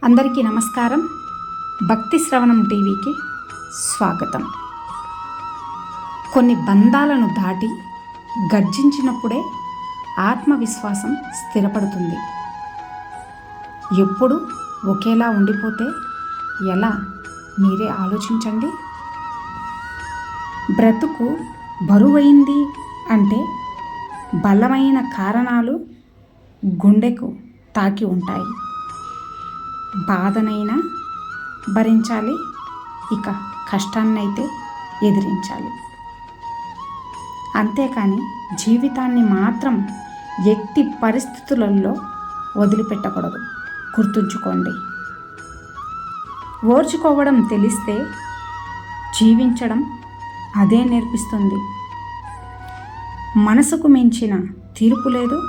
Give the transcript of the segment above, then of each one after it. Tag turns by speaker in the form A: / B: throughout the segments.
A: అందరికీ నమస్కారం. భక్తి శ్రవణం టీవీకి స్వాగతం. కొన్ని బంధాలను దాటి గర్జించినప్పుడే ఆత్మవిశ్వాసం స్థిరపడుతుంది. ఎప్పుడు ఒకేలా ఉండిపోతే ఎలా మీరే ఆలోచించండి. బ్రతుకు బరువైంది అంటే బలమైన కారణాలు గుండెకు తాకి ఉంటాయి. బాధనైనా భరించాలి, ఇక కష్టాన్నైతే ఎదిరించాలి. అంతేకాని జీవితాన్ని మాత్రం ఎట్టి పరిస్థితులలో వదిలిపెట్టకూడదు. గుర్తుంచుకోండి. ఓర్చుకోవడం తెలిస్తే జీవించడం అదే నేర్పిస్తుంది. మనసుకు మించిన తీర్పు లేదు,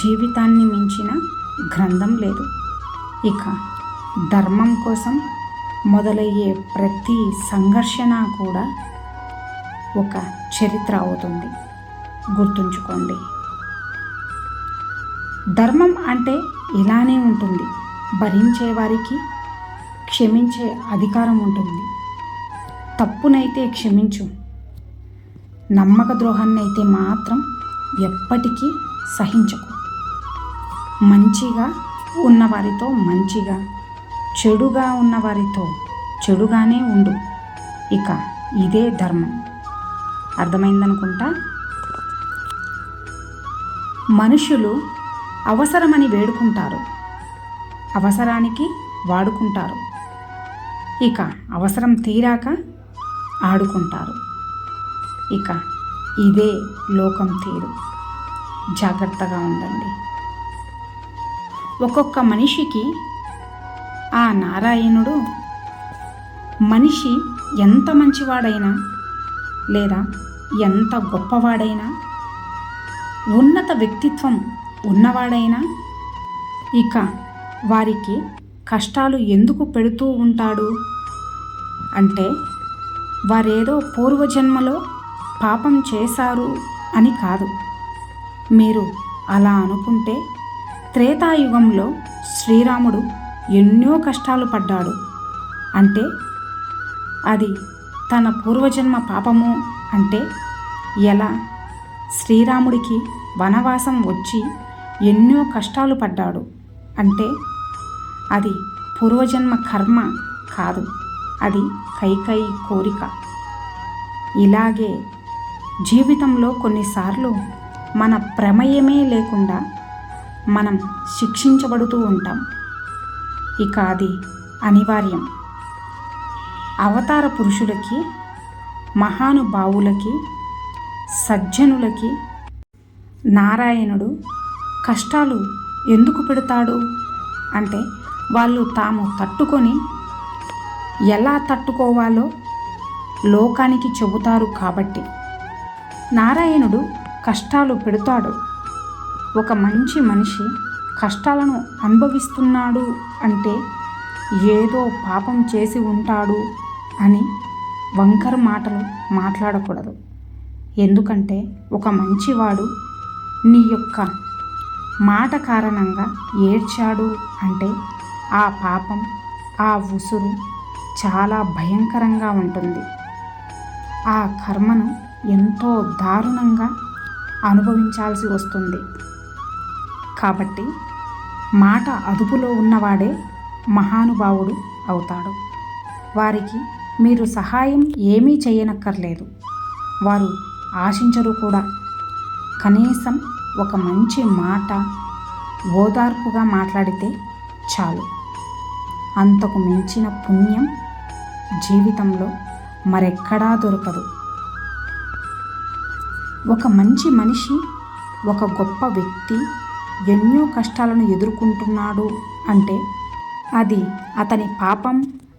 A: జీవితాన్ని మించిన గ్రంథం లేదు. ఇక ధర్మం కోసం మొదలయ్యే ప్రతి సంఘర్షణ కూడా ఒక చరిత్ర అవుతుంది. గుర్తుంచుకోండి. ధర్మం అంటే ఇలానే ఉంటుంది. భరించే వారికి క్షమించే అధికారం ఉంటుంది. తప్పునైతే క్షమించు, నమ్మక ద్రోహాన్నైతే మాత్రం ఎప్పటికీ సహించకు. మంచిగా ఉన్నవారితో మంచిగా, చెడుగా ఉన్నవారితో చెడుగానే ఉండు. ఇక ఇదే ధర్మం. అర్థమైందనుకుంటా. మనుషులు అవసరమని వేడుకుంటారు, అవసరానికి వాడుకుంటారు, ఇక అవసరం తీరాక ఆడుకుంటారు. ఇక ఇదే లోకం తీరు. జాగ్రత్తగా ఉండండి. ఒక్కొక్క మనిషికి ఆ నారాయణుడు మనిషి ఎంత మంచివాడైనా లేదా ఎంత గొప్పవాడైనా, ఉన్నత వ్యక్తిత్వం ఉన్నవాడైనా ఇక వారికి కష్టాలు ఎందుకు పెడుతూ ఉంటాడు అంటే వారేదో పూర్వజన్మలో పాపం చేశారు అని కాదు. మీరు అలా అనుకుంటే త్రేతాయుగంలో శ్రీరాముడు ఎన్నో కష్టాలు పడ్డాడు అంటే అది తన పూర్వజన్మ పాపము అంటే ఎలా? శ్రీరాముడికి వనవాసం వచ్చి ఎన్నో కష్టాలు పడ్డాడు అంటే అది పూర్వజన్మ కర్మ కాదు, అది కైకేయి కోరిక. ఇలాగే జీవితంలో కొన్నిసార్లు మన ప్రమేయమే లేకుండా మనం శిక్షించబడుతూ ఉంటాం. ఇక అది అనివార్యం. అవతార పురుషులకి, మహానుభావులకి, సజ్జనులకి నారాయణుడు కష్టాలు ఎందుకు పెడతాడు అంటే వాళ్ళు తాము తట్టుకొని ఎలా తట్టుకోవాలో లోకానికి చెబుతారు కాబట్టి. నారాయణుడు కష్టాలు పెడతాడు. ఒక మంచి మనిషి కష్టాలను అనుభవిస్తున్నాడు అంటే ఏదో పాపం చేసి ఉంటాడు అని వంకర మాటలు మాట్లాడకూడదు. ఎందుకంటే ఒక మంచివాడు నీ యొక్క మాట కారణంగా ఏడ్చాడు అంటే ఆ పాపం, ఆ ఉసురు చాలా భయంకరంగా ఉంటుంది. ఆ కర్మను ఎంతో దారుణంగా అనుభవించాల్సి వస్తుంది. కాబట్టి మాట అదుపులో ఉన్నవాడే మహానుభావుడు అవుతాడు. వారికి మీరు సహాయం ఏమీ చేయనక్కర్లేదు, వారు ఆశించరు కూడా. కనీసం ఒక మంచి మాట ఓదార్పుగా మాట్లాడితే చాలు. అంతకు మించిన పుణ్యం జీవితంలో మరెక్కడా దొరకదు. ఒక మంచి మనిషి, ఒక గొప్ప వ్యక్తి ఎన్నో కష్టాలను ఎదుర్కొంటున్నాడు అంటే అది అతని పాపం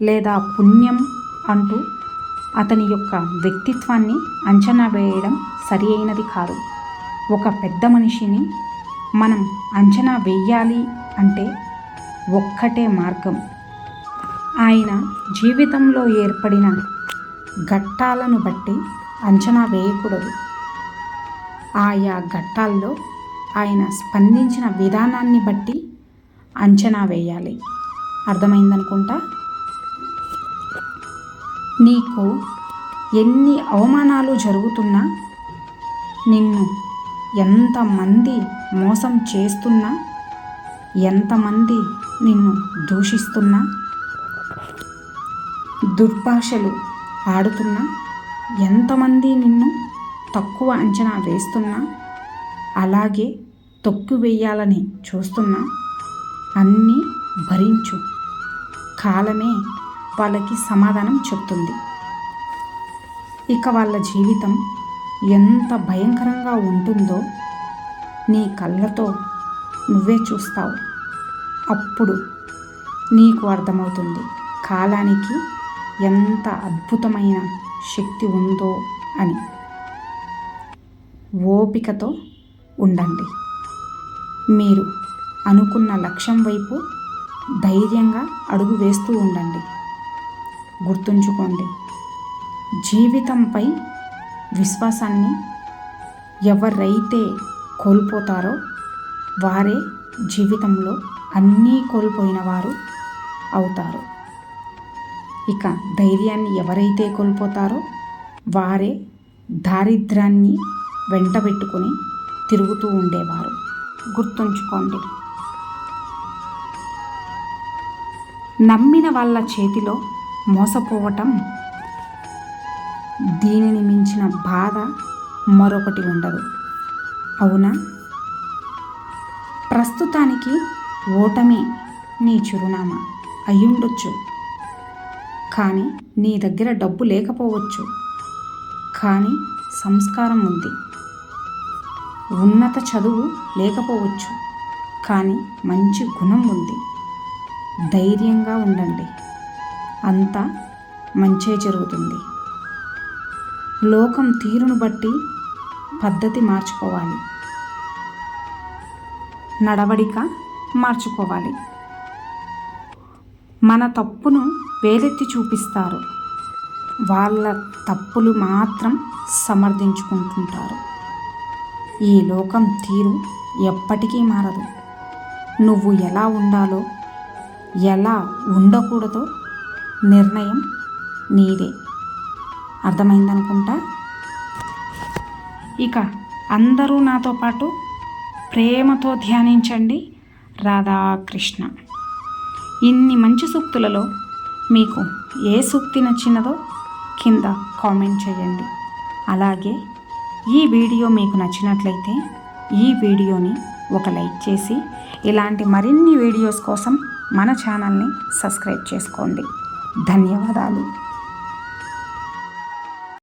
A: లేదా పుణ్యం అంటూ అతని యొక్క వ్యక్తిత్వాన్ని అంచనా వేయడం సరి అయినది కాదు. ఒక పెద్ద మనిషిని మనం అంచనా వేయాలి అంటే ఒక్కటే మార్గం. ఆయన జీవితంలో ఏర్పడిన ఘట్టాలను బట్టి అంచనా వేయకూడదు. ఆయా ఘట్టాల్లో ఆయన స్పందించిన విధానాన్ని బట్టి అంచనా వేయాలి. అర్థమైందనుకుంటా. నీకు ఎన్ని అవమానాలు జరుగుతున్నా, నిన్ను ఎంతమంది మోసం చేస్తున్నా, ఎంతమంది నిన్ను దూషిస్తున్నా, దుర్భాషలు ఆడుతున్నా, ఎంతమంది నిన్ను తక్కువ అంచనా వేస్తున్నా, అలాగే తొక్కివేయాలని చూస్తున్నా, అన్నీ భరించు. కాలమే వాళ్ళకి సమాధానం చెప్తుంది. ఇక వాళ్ళ జీవితం ఎంత భయంకరంగా ఉంటుందో నీ కళ్ళతో నువ్వే చూస్తావు. అప్పుడు నీకు అర్థమవుతుంది కాలానికి ఎంత అద్భుతమైన శక్తి ఉందో అని. ఓపికతో ఉండండి. మీరు అనుకున్న లక్ష్యం వైపు ధైర్యంగా అడుగు వేస్తూ ఉండండి. గుర్తుంచుకోండి, జీవితంపై విశ్వాసాన్ని ఎవరైతే కోల్పోతారో వారే జీవితంలో అన్నీ కోల్పోయిన వారు అవుతారు. ఇక ధైర్యాన్ని ఎవరైతే కోల్పోతారో వారే దారిద్ర్యాన్ని వెంటబెట్టుకొని తిరుగుతూ ఉండేవారు. గుర్తుంచుకోండి, నమ్మిన వాళ్ళ చేతిలో మోసపోవటం, దీనిని మించిన బాధ మరొకటి ఉండదు. అవునా? ప్రస్తుతానికి ఓటమి నీ చిరునామా అయ్యుండొచ్చు, కానీ నీ దగ్గర డబ్బు లేకపోవచ్చు, కానీ సంస్కారం ఉంది. ఉన్నత చదువు లేకపోవచ్చు, కానీ మంచి గుణం ఉంది. ధైర్యంగా ఉండండి, అంతా మంచే జరుగుతుంది. లోకం తీరును బట్టి పద్ధతి మార్చుకోవాలి, నడవడిక మార్చుకోవాలి. మన తప్పును వేలెత్తి చూపిస్తారు, వాళ్ళ తప్పులు మాత్రం సమర్థించుకుంటుంటారు. ఈ లోకం తీరు ఎప్పటికీ మారదు. నువ్వు ఎలా ఉండాలో, ఎలా ఉండకూడదో నిర్ణయం నీదే. అర్థమైందనుకుంటా. ఇక అందరూ నాతో పాటు ప్రేమతో ధ్యానించండి. రాధాకృష్ణ. ఇన్ని మంచి సూక్తులలో మీకు ఏ సూక్తి నచ్చినదో కింద కామెంట్ చేయండి. అలాగే ఈ వీడియో మీకు నచ్చినట్లయితే ఈ వీడియోని ఒక లైక్ చేసి ఇలాంటి మరిన్ని వీడియోస్ కోసం మన ఛానల్ని సబ్స్క్రైబ్ చేసుకోండి. ధన్యవాదాలు.